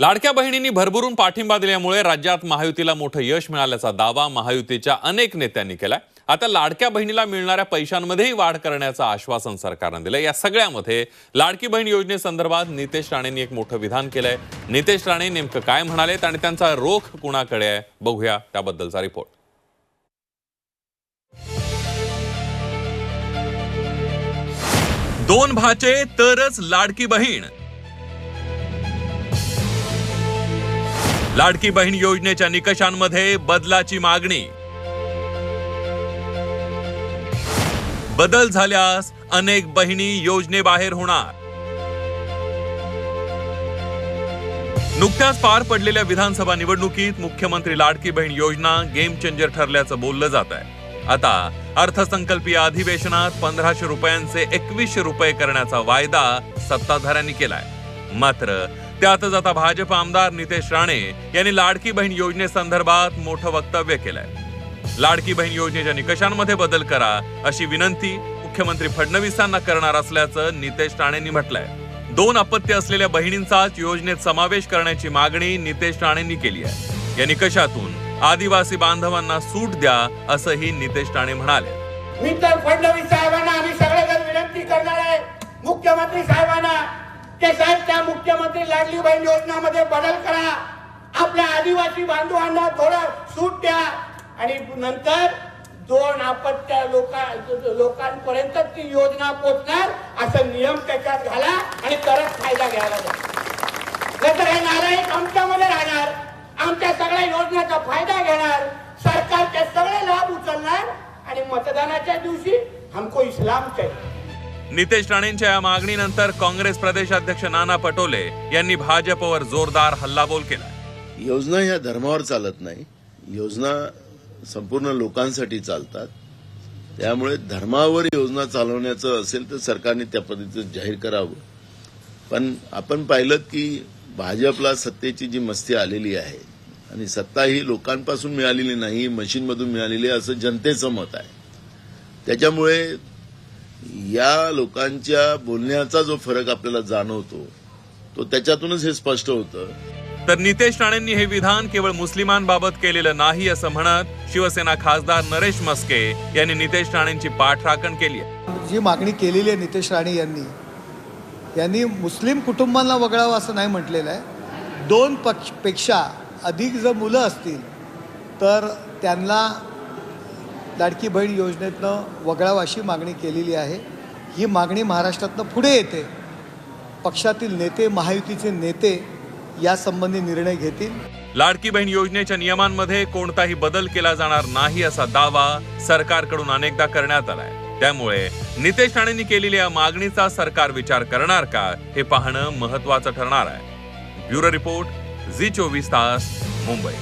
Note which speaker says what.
Speaker 1: लाडक्या बहिणींनी भरभरून पाठिंबा दिल्यामुळे राज्यात महायुतीला मोठं यश मिळाल्याचा दावा महायुतीच्या अनेक नेत्यांनी केलाय। आता लाडक्या बहिणीला मिळणाऱ्या पैशांमध्येही वाढ करण्याचं आश्वासन सरकारने दिलंय। या सगळ्यामध्ये लाडकी बहीण योजनेसंदर्भात नितेश राणेंनी एक मोठं विधान केलंय। नितेश राणे नेमकं काय म्हणालेत आणि त्यांचा रोख कुणाकडे आहे, बघूया त्याबद्दलचा रिपोर्ट। दोन भाचे तरच लाडकी बहीण। लाडकी बहीण योजनेच्या निकषांमध्ये बदलाची मागणी। बदल झाल्यास अनेक बहिणी योजनेबाहेर होणार। नुकत्याच पार पडलेल्या विधानसभा निवडणुकीत मुख्यमंत्री लाडकी बहीण योजना गेम चेंजर ठरल्याचं बोललं जात आहे। आता अर्थसंकल्पीय अधिवेशनात 1500 रुपयांचे 2100 रुपये करण्याचा वायदा सत्ताधाऱ्यांनी केलाय। मात्र त्यातच आता भाजप आमदार नितेश राणे यांनी लाडकी बहीण योजनेसंदर्भात मोठं वक्तव्य केलंय। लाडकी बहीण योजनेच्या निकषांमध्ये बदल करा अशी विनंती मुख्यमंत्री फडणवीसांना करणार असल्याचं नितेश राणेंनी म्हटलंय। दोन अपत्य असलेल्या बहिणींचाच योजनेत समावेश करण्याची मागणी नितेश राणेंनी केली आहे। या निकषातून आदिवासी बांधवांना सूट द्या असंही नितेश राणे म्हणाले।
Speaker 2: मी तर फडणवीस साहेबांना आम्ही सगळेजण विनंती करणार आहे, मुख्यमंत्री साहेबांना ते साहेब त्या मुख्यमंत्री लाडली बहीण योजनामध्ये बदल करा, आपल्या आदिवासी बांधवांना थोडं सूट द्या आणि नंतर दोन अपत्य लोकांपर्यंत ती योजना पोहोचणार असं नियम त्याच्यात घाला आणि तरच फायदा घ्यायला द्या। नाहीतर हे नारायण आमच्यामध्ये राहणार, आमच्या सगळ्या योजनेचा फायदा घेणार, सरकारचे सगळे लाभ उचलणार आणि मतदानाच्या दिवशी हमको इस्लाम चाहिए।
Speaker 1: नितेश राणेंच्या या मागणीनंतर काँग्रेस प्रदेशाध्यक्ष नाना पटोले यांनी भाजपवर जोरदार हल्लाबोल केला।
Speaker 3: योजना ह्या धर्मावर चालत नाही, योजना संपूर्ण लोकांसाठी चालतात। त्यामुळे धर्मावर योजना चालवण्याचं असेल तर सरकारने त्या पद्धतीचं जाहीर करावं। पण आपण पाहिलं की भाजपला सत्तेची जी मस्ती आलेली आहे आणि सत्ता ही लोकांपासून मिळालेली नाही, मशीनमधून मिळालेली आहे असं जनतेचं मत आहे। त्याच्यामुळे या लोकांच्या बोलण्याचा जो फरक आपल्याला जाणवतो तो त्याच्यातूनच हे स्पष्ट होतं।
Speaker 1: तर नितेश राणेंनी हे विधान केवळ मुस्लिमांबाबत केलेलं नाही असं म्हणत शिवसेना खासदार नरेश मस्के यांनी नितेश राणेंची पाठराखण केली आहे।
Speaker 4: जी मागणी केलेली आहे नितेश राणे यांनी मुस्लिम कुटुंबांना वगळावं असं नाही म्हटलेलं आहे। दोन पेक्षा अधिक जर मुलं असतील तर त्यांना लाडकी बहीण योजनेतनं वगळावं अशी मागणी केलेली आहे। ही मागणी महाराष्ट्रातनं पुढे येते। पक्षातील नेते, महायुतीचे नेते यासंबंधी निर्णय घेतील।
Speaker 1: लाडकी बहीण योजनेच्या नियमांमध्ये कोणताही बदल केला जाणार नाही असा दावा सरकारकडून अनेकदा करण्यात आलाय। त्यामुळे नितेश राणेंनी केलेल्या मागणीचा सरकार विचार करणार का हे पाहणं महत्त्वाचं ठरणार आहे। ब्युरो रिपोर्ट, झी 24 तास, मुंबई।